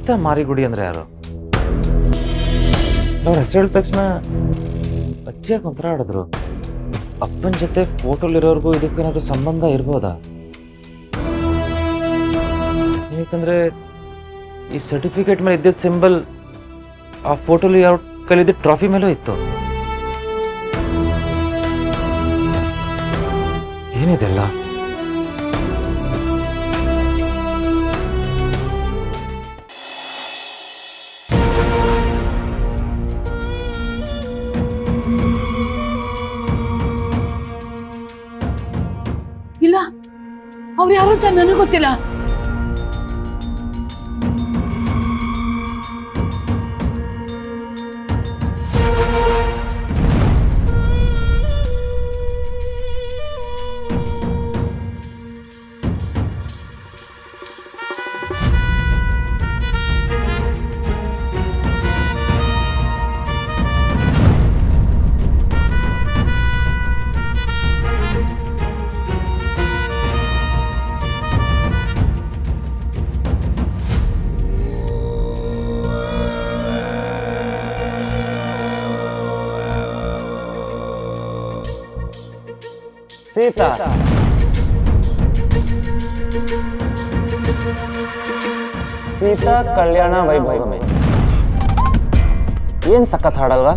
ಸೀತಾ ಮಾರಿಗುಡಿ ಅಂದ್ರೆ ಯಾರು? ಅವ್ರ ಹೆಸರು ಹೇಳಿದ ತಕ್ಷಣ ಅಜ್ಜಿಯಾಗಿ ಒಂಥರ ಆಡಿದ್ರು. ಅಪ್ಪನ ಜೊತೆ ಫೋಟೋಲಿರೋರ್ಗೂ ಇದಕ್ಕೇನಾದ್ರೂ ಸಂಬಂಧ ಇರ್ಬೋದಾ? ಯಾಕಂದ್ರೆ ಈ ಸರ್ಟಿಫಿಕೇಟ್ ಮೇಲೆ ಇದ್ದಿದ್ದ ಸಿಂಬಲ್ ಆ ಫೋಟೋಲಿ ಅವ್ರ ಕೈಲಿದ್ದ ಟ್ರಾಫಿ ಮೇಲೂ ಇತ್ತು. ಏನಿದೆಲ್ಲ? ಇಲ್ಲ, ಅವ್ರು ಯಾರು ಅಂತ ನನಗೆ ಗೊತ್ತಿಲ್ಲ. ಸೀತಾ ಸೀತಾ ಕಲ್ಯಾಣ ವೈಭೋಗಮೆ. ಏನ್ ಸಖತ್ ಹಾಡಲ್ವಾ?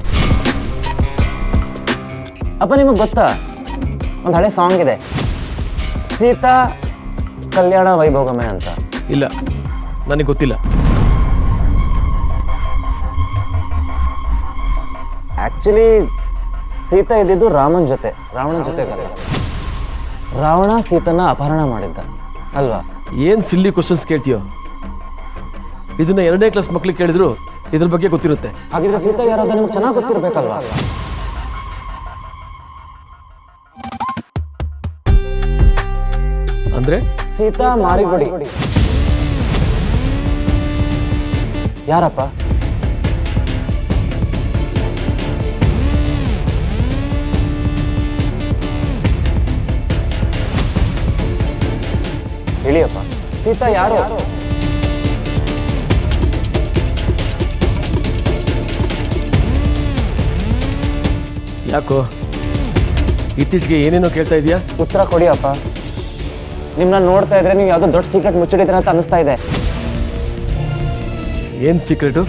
ಅಪ್ಪ ನಿಮಗೆ ಗೊತ್ತಾ, ಒಂದು ಹಳೆ ಸಾಂಗ್ ಇದೆ, ಸೀತಾ ಕಲ್ಯಾಣ ವೈಭೋಗಮೆ ಅಂತ. ಇಲ್ಲ, ನನಗೆ ಗೊತ್ತಿಲ್ಲ. ಆಕ್ಚುಲಿ ಸೀತಾ ಇದ್ದಿದ್ದು ರಾಮನ ಜೊತೆ ರಾವಣ ಸೀತನ ಅಪಹರಣ ಮಾಡಿದ್ದ ಅಲ್ವಾ? ಏನು ಸಿಲ್ಲಿ ಕ್ವಶನ್ಸ್ ಕೇಳ್ತೀಯೋ? ಇದನ್ನ 2ನೇ ಕ್ಲಾಸ್ ಮಕ್ಳಿಗೆ ಕೇಳಿದ್ರು ಇದ್ರ ಬಗ್ಗೆ ಗೊತ್ತಿರುತ್ತೆ. ಹಾಗಿದ್ರೆ ಸೀತಾ ಯಾರಾದ್ರೂ ನಿಮ್ಗೆ ಚೆನ್ನಾಗಿ ಗೊತ್ತಿರ್ಬೇಕಲ್ವಾ? ಅಂದ್ರೆ ಸೀತಾ ಮಾರಿಗುಡಿ ಯಾರಪ್ಪ? ಹೇಳಿಯಪ್ಪ, ಸೀತಾ ಯಾರು? ಯಾಕೋ ಇತ್ತೀಚೆಗೆ ಏನೇನೋ ಕೇಳ್ತಾ ಇದೀಯಾ? ಉತ್ತರ ಕೊಡಿಯಪ್ಪ. ನಿಮ್ಮನ್ನ ನೋಡ್ತಾ ಇದ್ರೆ ನೀವು ಯಾವುದೋ ದೊಡ್ಡ ಸೀಕ್ರೆಟ್ ಮುಚ್ಚಿಡಿದ್ರೆ ಅಂತ ಅನಿಸ್ತಾ ಇದೆ. ಏನು ಸೀಕ್ರೆಟು?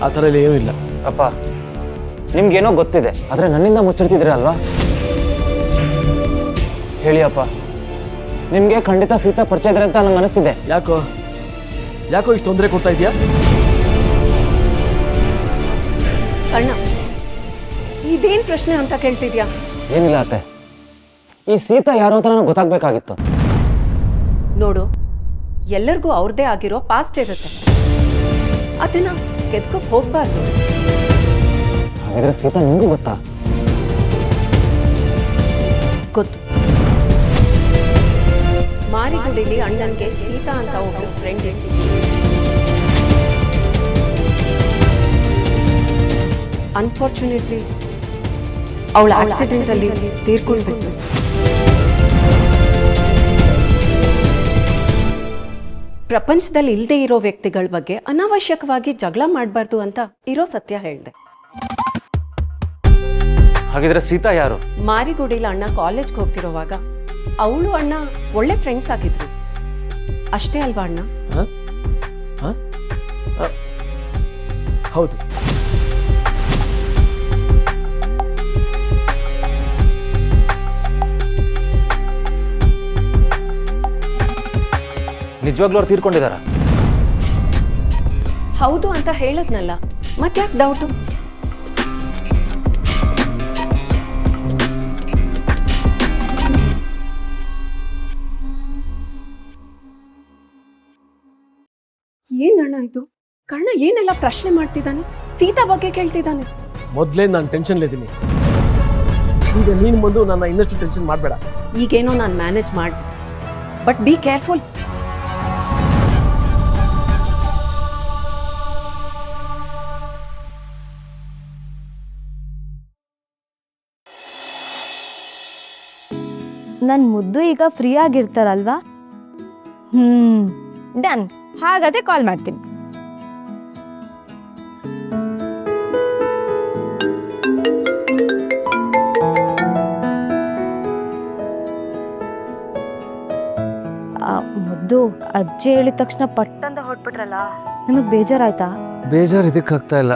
ಆ ಥರ ಎಲ್ಲ ಏನೂ ಇಲ್ಲ. ಅಪ್ಪ, ನಿಮ್ಗೇನೋ ಗೊತ್ತಿದೆ, ಆದರೆ ನನ್ನಿಂದ ಮುಚ್ಚಿಡ್ತಿದ್ರೆ ಅಲ್ವಾ? ಹೇಳಿಯಪ್ಪ, ನಿಮಗೆ ಖಂಡಿತ ಸೀತಾ ಪರಿಚಯ ಇದ್ರೆ ಅಂತ ನಂಗೆ ಅನಿಸ್ತಿದೆ. ಯಾಕೋ ಇಷ್ಟು ತೊಂದರೆ ಕೊಡ್ತಾ ಇದೆಯಾ? ಅಣ್ಣ, ಇದೇನ್ ಪ್ರಶ್ನೆ ಅಂತ ಕೇಳ್ತಿದ್ಯಾ? ಏನಿಲ್ಲ ಅತ್ತೆ, ಈ ಸೀತಾ ಯಾರು ಅಂತ ನನಗೆ ಗೊತ್ತಾಗ್ಬೇಕಾಗಿತ್ತು. ನೋಡು, ಎಲ್ಲರಿಗೂ ಅವ್ರದ್ದೇ ಆಗಿರೋ ಪಾಸ್ಟ್ ಇರುತ್ತೆ, ಅದನ್ನ ಗೆದ್ಕೋಕ್ ಹೋಗ್ಬಾರ್ದು. ಹಾಗಾದ್ರೆ ಸೀತಾ ನಿಮಗೂ ಗೊತ್ತಾ? ಗೊತ್ತು. ಮಾರಿಗುಡಿಲಿ ಅಣ್ಣನ್ಗೆ ಸೀತಾ ಅಂತ ಒಬ್ರು ಫ್ರೆಂಡ್ ಇತ್ತು. ಅನ್ಫಾರ್ಚುನೇಟ್ಲಿ ಅವಳ ಆಕ್ಸಿಡೆಂಟ್ ಅಲ್ಲಿ ತೀರ್ಕೊಂಡ್ಬಿಟ್ಟು. ಪ್ರಪಂಚದಲ್ಲಿ ಇಲ್ಲದೆ ಇರೋ ವ್ಯಕ್ತಿಗಳ ಬಗ್ಗೆ ಅನಾವಶ್ಯಕವಾಗಿ ಜಗಳ ಮಾಡಬಾರ್ದು ಅಂತ ಇರೋ ಸತ್ಯ ಹೇಳ್ದೆ. ಹಾಗಿದ್ರೆ ಸೀತಾ ಯಾರು? ಮಾರಿಗುಡಿಲಿ ಅಣ್ಣ ಕಾಲೇಜ್ಗೆ ಹೋಗ್ತಿರೋವಾಗ ಅವಳು ಅಣ್ಣ ಒಳ್ಳೆ ಫ್ರೆಂಡ್ಸ್ ಆಗಿದ್ರು. ಅಷ್ಟೇ ಅಲ್ವಾ ಅಣ್ಣ? ಹೌದು. ನಿಜವಾಗ್ಲೂ ಅವ್ರು ತೀರ್ಕೊಂಡಿದಾರ? ಹೌದು ಅಂತ ಹೇಳದ್ನಲ್ಲ, ಮತ್ತ್ಯಾಕೆ ಡೌಟು? ಏನಣ್ಣ ಇದು? ಕರ್ಣ ಏನೆಲ್ಲ ಪ್ರಶ್ನೆ ಮಾಡ್ತಿದ್ದಾನೆ? ಸೀತಾ ಬಗ್ಗೆ ಕೇಳ್ತಿದ್ದಾನೆ. ಮೊದಲೇ ನಾನು ಟೆನ್ಷನ್ಲಿದ್ದೀನಿ. ಈಗ ನೀನು ಬಂದು ನನ್ನ ಇನ್ನಷ್ಟು ಟೆನ್ಷನ್ ಮಾಡಬೇಡ. ಈಗೇನೋ ನಾನು ಮ್ಯಾನೇಜ್ ಮಾಡಿ, ಬಟ್ ಬಿ ಕೇರ್ಫುಲ್. ನನ್ನ ಮುದ್ದು ಈಗ ಫ್ರೀ ಆಗಿರ್ತಾರಲ್ವಾ? ಡನ್. ಹಾಗಾದ್ರೆ ಕಾಲ್ ಮಾಡ್ತೀನಿ. ಮುದ್ದು ಅಜ್ಜಿ ಹೇಳಿದ ತಕ್ಷಣ ಪಟ್ಟಂದ ಹೊಟ್ಬಿಟ್ರಲ್ಲ ನಿಮಗೆ ಬೇಜಾರಾಯ್ತಾ? ಬೇಜಾರು ಇದಕ್ಕಾಗ್ತಾ ಇಲ್ಲ,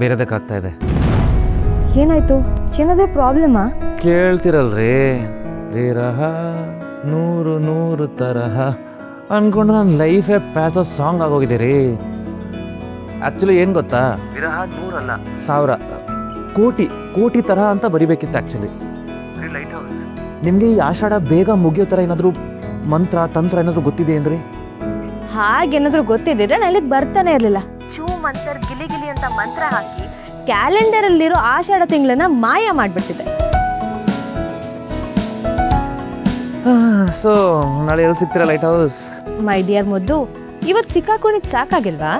ಬೇರೆದಕ್ಕಾಗ್ತಾ ಇದೆ. ಏನಾಯ್ತು? ಏನಾದರೂ ಪ್ರಾಬ್ಲಮಾ? ಕೇಳ್ತಿರಲ್ರಿ, ವಿರಹ ನೂರು ನೂರು ತರಹ ಅನ್ಕೊಂಡು ನನ್ನ ಲೈಫೇ ಪ್ಯಾಥೋ ಸಾಂಗ್ ಆಗೋಗಿದೆ ರೀ. ಆ್ಯಕ್ಚುಲಿ ಏನು ಗೊತ್ತಾ, ವಿರಹ 100 ಅಲ್ಲ 1000 ಕೋಟಿ ಕೋಟಿ ತರಹ ಅಂತ ಬರಿಬೇಕಿತ್ತು ಆ್ಯಕ್ಚುಲಿ. ಲೈಟ್ ಹೌಸ್, ನಿಮಗೆ ಈ ಆಷಾಢ ಬೇಗ ಮುಗಿಯೋ ಥರ ಏನಾದರೂ ಮಂತ್ರ ತಂತ್ರ ಏನಾದರೂ ಗೊತ್ತಿದೆ ಏನ್ರಿ? ಹಾಗೇನಾದ್ರೂ ಗೊತ್ತಿದ್ದಿದ್ರೆ ನಾನು ಇಲ್ಲಿಗೆ ಬರ್ತಾನೆ ಇರಲಿಲ್ಲ. ಚೂ ಮಂತರ್ ಗಿಲಿ ಗಿಲಿ ಅಂತ ಮಂತ್ರ ಹಾಕಿ ಕ್ಯಾಲೆಂಡರಲ್ಲಿರೋ ಆಷಾಢ ತಿಂಗಳನ್ನ ಮಾಯ ಮಾಡಿಬಿಡ್ತಿದ್ದೆ. ಸೊ ನಾಳೆ ಎಲ್ಲಿ ಸಿಗ್ತೀರಾ ಲೈಟ್ ಹೌಸ್? ಮೈ ಡಿಯರ್ ಮುದ್ದು, ಇವತ್ತು ಸಿಕ್ಕಾಕೊಂಡಿದ್ದು ಸಾಕಾಗಿಲ್ವಾ?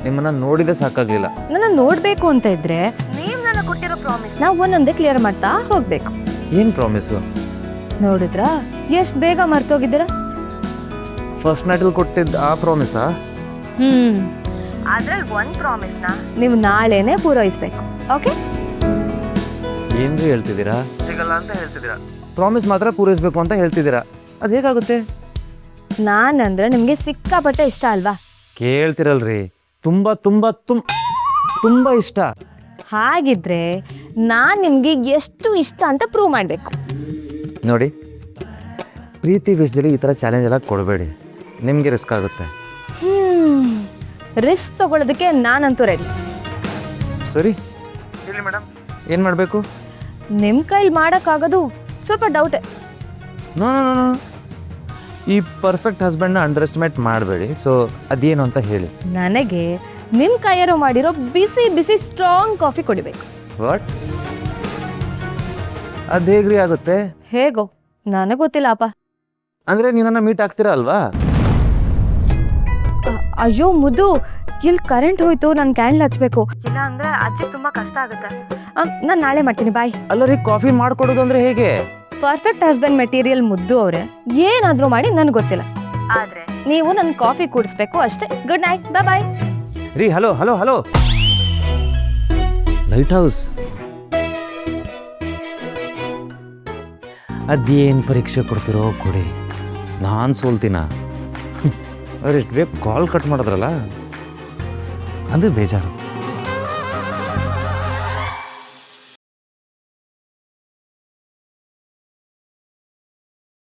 ನಿಮ್ಮನ್ನ ನೋಡಿದೆ ಸಾಕಾಗ್ಲಿಲ್ಲ. ನನ್ನ ನೋಡ್ಬೇಕು ಅಂತ ಇದ್ರೆ ನೀವು ನನಗೆ ಕೊಟ್ಟಿರೋ ಪ್ರಾಮಿಸ್ ನಾವು ಒಂದೊಂದೇ ಕ್ಲಿಯರ್ ಮಾಡ್ತಾ ಹೋಗ್ಬೇಕು. ಏನು ಪ್ರಾಮಿಸು? ನೋಡಿದ್ರಾ ಎಷ್ಟು ಬೇಗ ಮರ್ತೋಗಿದ್ದೀರಾ? ಫಸ್ಟ್ ನೈಟಲ್ಲಿ ಕೊಟ್ಟಿದ್ದ ಆ ಪ್ರಾಮಿಸಾ? ಅದ್ರಲ್ಲಿ ಒಂದು ಪ್ರಾಮಿಸ್ನ ನೀವು ನಾಳೆನೆ ಪೂರೈಸ್ಬೇಕು. ಓಕೆ? ಏನ್ರಿ ಹೇಳ್ತಿದ್ದೀರಾ? ಸಿಗಲ್ಲ ಅಂತ ಹೇಳ್ತಿದ್ದೀರಾ, ಪ್ರಾಮಿಸ್ ಮಾತ್ರ ಪೂರೈಸಬೇಕು ಅಂತ ಹೇಳ್ತಿದ್ದೀರಾ. ಅದು ಹೇಗಾಗುತ್ತೆ? ನಾನಂದ್ರೆ ನಿಮಗೆ ಸಿಕ್ಕಾಪಟ್ಟೆ ಇಷ್ಟ ಅಲ್ವಾ? ಕೇಳ್ತಿರಲ್ರಿ, ತುಂಬ ತುಂಬ ತುಂಬ ಇಷ್ಟ. ಹಾಗಿದ್ರೆ ನಾನು ನಿಮಗೆ ಎಷ್ಟು ಇಷ್ಟ ಅಂತ ಪ್ರೂವ್ ಮಾಡಬೇಕು. ನೋಡಿ, ಪ್ರೀತಿ ವಿಷಯದಲ್ಲಿ ಈ ಥರ ಚಾಲೆಂಜ್ ಎಲ್ಲ ಕೊಡಬೇಡಿ, ನಿಮಗೆ ರಿಸ್ಕ್ ಆಗುತ್ತೆ. ರಿಸ್ಕ್ ತಗೊಳ್ಳೋದಕ್ಕೆ ನಾನಂತೂ ರೆಡಿ. ಸರಿ ಹೇಳಿ ಮೇಡಮ್, ಏನು ಮಾಡಬೇಕು? ನಿಮ್ಮ ಕೈಲಿ ಮಾಡೋಕ್ಕಾಗೋದು ಸ್ವಲ್ಪ ಡೌಟೇ. ನೋ ನೋ ನೋ, ಈ ಪರ್ಫೆಕ್ಟ್ ಹಸ್ಬೆಂಡ್ನ ಅಂಡರ್ ಎಸ್ಟಿಮೇಟ್ ಮಾಡಬೇಡಿ. ಸೊ ಅದೇನು ಅಂತ ಹೇಳಿ. ನನಗೆ ನಿಮ್ಮ ಕೈಯಾರು ಮಾಡಿರೋ ಬಿಸಿ ಬಿಸಿ ಸ್ಟ್ರಾಂಗ್ ಕಾಫಿ ಕುಡಿಬೇಕು. ವಾಟ್? ಅದು ಹೇಗ್ರಿ ಆಗುತ್ತೆ? ಹೇಗೋ ನನಗೆ ಗೊತ್ತಿಲ್ಲ ಅಪ್ಪ. ಅಂದರೆ ನೀವು ನನ್ನ ಮೀಟ್ ಆಗ್ತೀರಾ ಅಲ್ವಾ? ಅಯ್ಯೋ ಮುದ್ದು, ಇಲ್ಲಿ ಕರೆಂಟ್ ಹೋಯ್ತು, ನಾನು ಕ್ಯಾಂಡಲ್ ಹಚ್ಬೇಕು. ಇಲ್ಲ ಅಂದ್ರೆ ಅಜ್ಜಿ ತುಂಬಾ ಕಷ್ಟ ಆಗುತ್ತೆ. ನಾನು ನಾಳೆ ಮಾಡ್ತೀನಿ, ಬಾಯ್. ಅಲ್ಲ ರೀ, ಕಾಫಿ ಮಾಡ್ಕೊಡೋದು ಅಂದ್ರೆ ಹೇಗೆ? ಪರ್ಫೆಕ್ಟ್ ಹಸ್ಬೆಂಡ್ ಮೆಟೀರಿಯಲ್ ಮುದ್ದು ಅವರೇ, ಏನಾದರೂ ಮಾಡಿ ನನಗೆ ಗೊತ್ತಿಲ್ಲ, ಆದ್ರೆ ನೀವು ನನ್ನ ಕಾಫಿ ಕುಡಿಸ್ಬೇಕು ಅಷ್ಟೇ. ಗುಡ್ ನೈಟ್, ಬಾಯ್. ರೀ, hello hello hello, light house ಅದೇನು ಪರೀಕ್ಷೆ ಕೊಡ್ತಿರೋ ಕೊಡಿ, ನಾನು ಸೋಲ್ತೀನ. ಅವ್ರು ಎಷ್ಟು ಬೇಕು ಕಾಲ್ ಕಟ್ ಮಾಡಿದ್ರಲ್ಲ, ಅದು ಬೇಜಾರು.